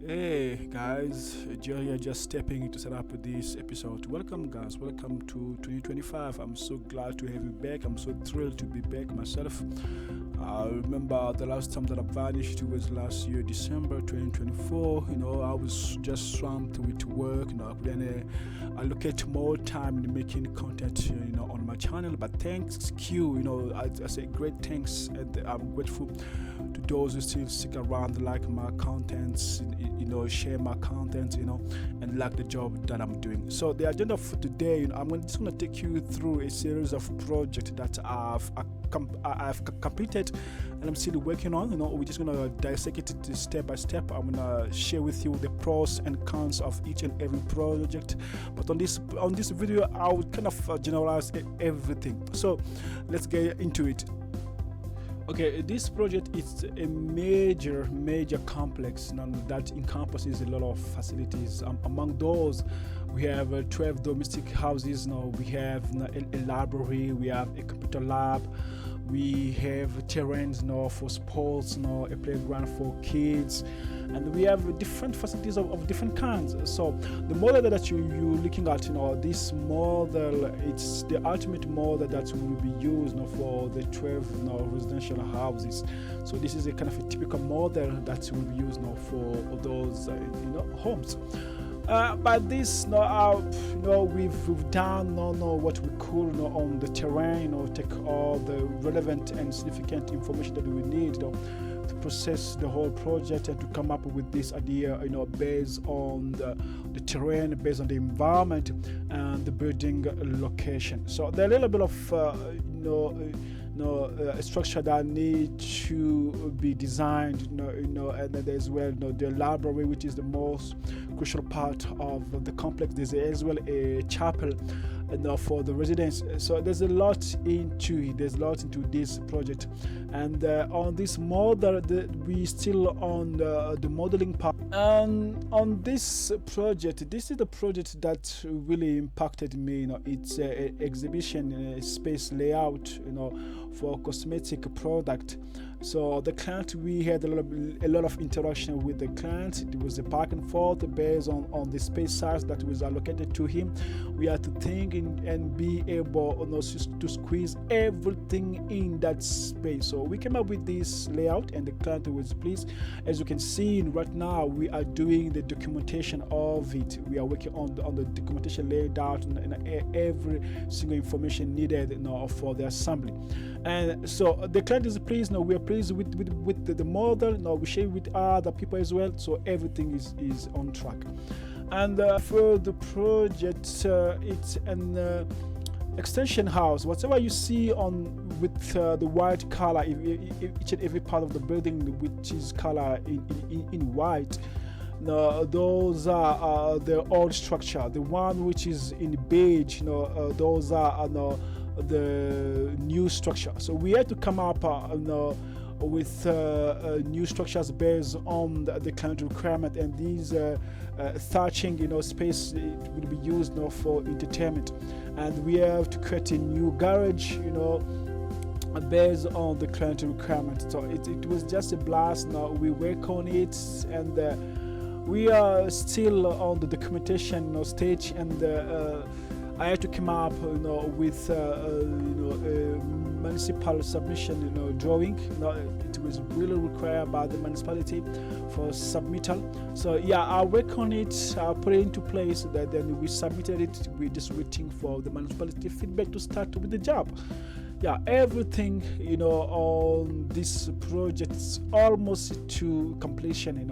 Hey guys, Joe here just stepping in to set up this episode. Welcome guys, welcome to 2025. I'm so glad to have you back. I'm so thrilled to be back myself. I remember the last time that I vanished was last year, December 2024. I was just swamped with work. I couldn't allocate more time in making content, on my channel. But thanks Q, I say great thanks, and I'm grateful to those who still stick around, like my contents, share my content, and like the job that I'm doing. So the agenda for today, just going to take you through a series of projects that I've completed and I'm still working on. We're just going to dissect it step by step. I'm going to share with you the pros and cons of each and every project. But on this video, I would kind of generalize everything. So let's get into it. Okay, this project is a major complex that encompasses a lot of facilities. Among those, we have 12 domestic houses. We have a library, we have a computer lab, we have terrains for sports, a playground for kids, and we have different facilities of different kinds. So the model that you're looking at, this model, it's the ultimate model that will be used for the 12 residential houses. So this is a kind of a typical model that will be used for those homes. But this, we've done what we could on the terrain, take all the relevant and significant information that we need to process the whole project and to come up with this idea, based on the terrain, based on the environment and the building location. So there are a little bit of a structure that need to be designed, and then there's the library, which is the most crucial part of the complex. There's as well a chapel for the residents. So there's a lot into it. There's a lot into this project, and on this model, we still on the modeling part. And on this project, this is the project that really impacted me. It's an exhibition space layout, for cosmetic product. So the client, we had a lot of interaction with the client. It was a back and forth based on the space size that was allocated to him. We had to think and be able to squeeze everything in that space. So we came up with this layout, and the client was pleased. As you can see right now, we are doing the documentation of it. We are working on the documentation laid out and every single information needed for the assembly. And so the client is pleased. We are pleased with the model. We share with other people as well. So everything is on track. And for the project, it's an extension house. Whatever you see with the white color, each and every part of the building which is color in white. Those are the old structure. The one which is in beige, those are the new structure. So we had to come up with new structures based on the client requirement, and these thatching space will be used for entertainment, and we have to create a new garage based on the client requirement. So it was just a blast. Now we work on it, and we are still on the documentation stage, and I had to come up with a municipal submission drawing. It was really required by the municipality for submittal. So yeah, I work on it, I put it into place, that then we submitted it. We're just waiting for the municipality feedback to start with the job. Yeah, everything on this project is almost to completion.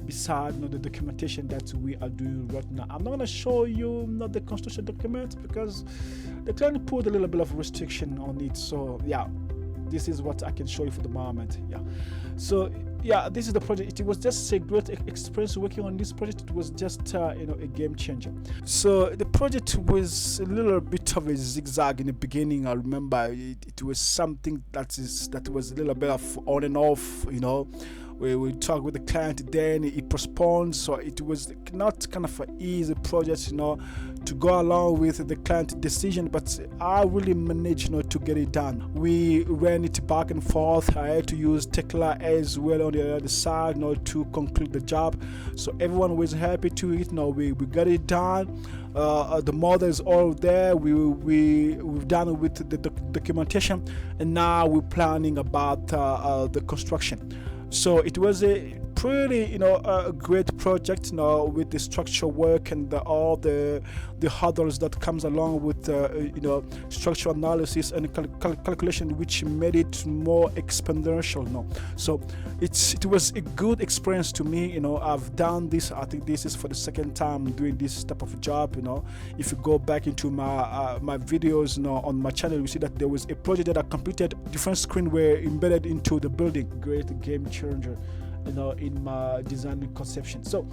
Beside the documentation that we are doing right now. I'm not going to show you the construction document because the client put a little bit of restriction on it. So yeah, this is what I can show you for the moment. Yeah, so yeah, this is the project. It was just a great experience working on this project. It was just a game changer. So the project was a little bit of a zigzag in the beginning. I remember it was something that was a little bit of on and off. We talk with the client, then it postponed. So it was not kind of an easy project, to go along with the client decision, but I really managed to get it done. We ran it back and forth. I had to use Tekla as well on the other side to conclude the job, so everyone was happy to it. We got it done. The model is all there. We've done with the documentation, and now we're planning about the construction. So it was a pretty a great project with the structural work and all the hurdles that comes along with structural analysis and calculation, which made it more exponential. So it was a good experience to me. I've done this. I think this is for the second time doing this type of job. If you go back into my videos on my channel, you see that there was a project that I completed. Different screens were embedded into the building. Great game changer in my design and conception. So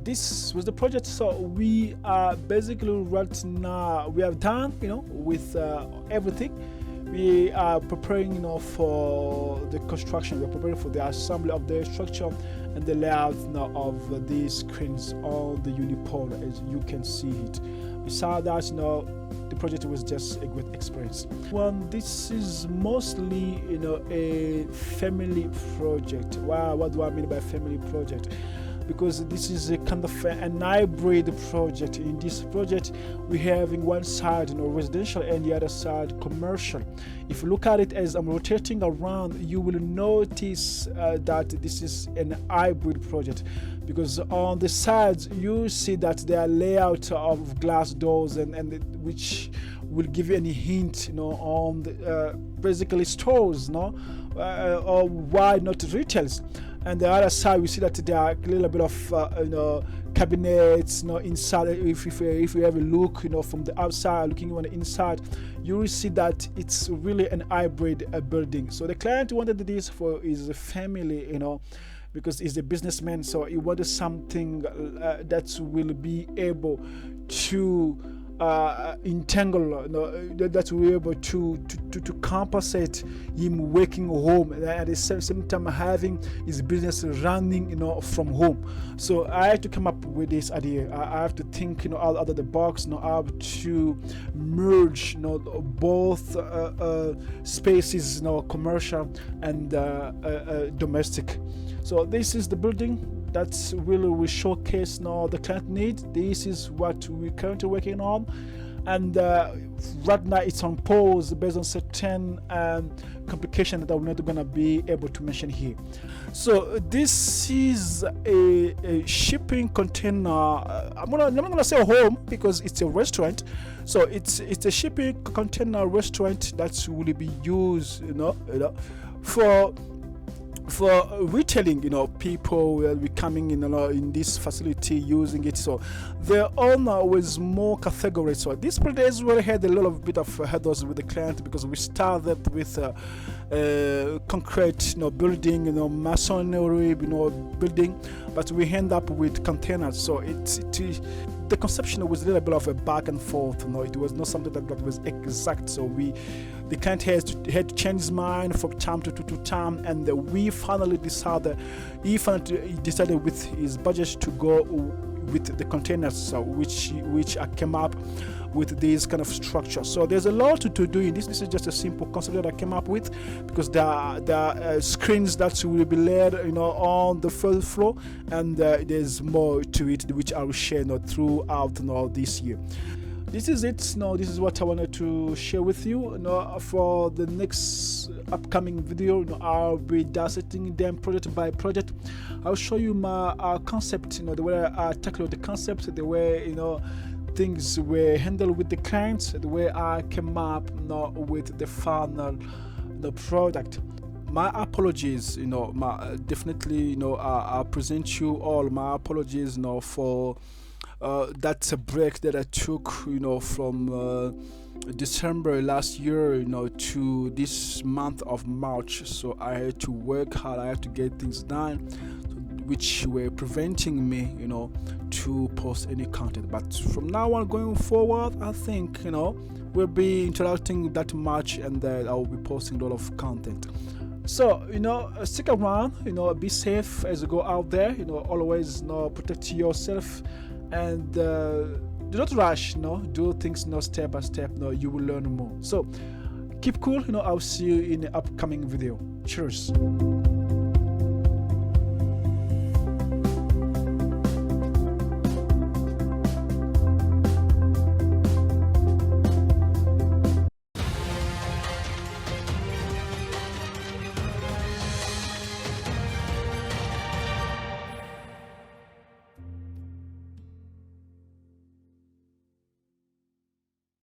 this was the project. So we are basically right now, we have done with everything. We are preparing for the construction. We're preparing for the assembly of the structure and the layout of these screens on the unipole, as you can see it. Besides that, the project was just a great experience. This is mostly a family project. Wow, what do I mean by family project? Because this is a kind of an hybrid project. In this project, we have in one side residential and the other side commercial. If you look at it as I'm rotating around, you will notice that this is an hybrid project, because on the sides you see that there are layout of glass doors and which will give you any hint on the, basically stores or why not retails. And the other side, we see that there are a little bit of cabinets inside. If you have a look from the outside looking on the inside, you will see that it's really an hybrid building. So the client wanted this for his family, because he's a businessman, so he wanted something that will be able to entangle, that will be able to compensate him working home and at the same time having his business running from home. So I had to come up with this idea. I have to think out of the box. I have to merge both spaces, commercial and domestic. So this is the building that will showcase the client need. This is what we're currently working on, and right now it's on pause based on certain complications that I'm not going to be able to mention here. So this is a shipping container. I'm not going to say home because it's a restaurant. So it's a shipping container restaurant that will be used for retailing. People will be coming in this facility using it. So the owner was more categorized. So this project as well had a little bit of hurdles with the client, because we started with concrete building, masonry building, but we end up with containers. So the conception was a little bit of a back and forth. It was not something that was exact. So the client had to change his mind from time to time, and we finally decided. He decided with his budget to go with the containers, so which I came up with this kind of structure. So there's a lot to do in this. This is just a simple concept that I came up with, because there are screens that will be laid on the first floor, and there's more to it which I will share throughout this year. This is it. This is what I wanted to share with you. For the next upcoming video, I'll be dissecting them project by project. I'll show you my concept, the way I tackle the concept, the way things were handled with the clients, the way I came up with the final product. My apologies, definitely, I present you all my apologies, for that's a break that I took, from December last year, to this month of March. So I had to work hard. I had to get things done, which were preventing me, to post any content. But from now on going forward, I think, we'll be interacting that much, and I will be posting a lot of content. So, stick around, be safe as you go out there, always, protect yourself, and do not rush, do things step by step, you will learn more. So keep cool, I'll see you in the upcoming video. Cheers.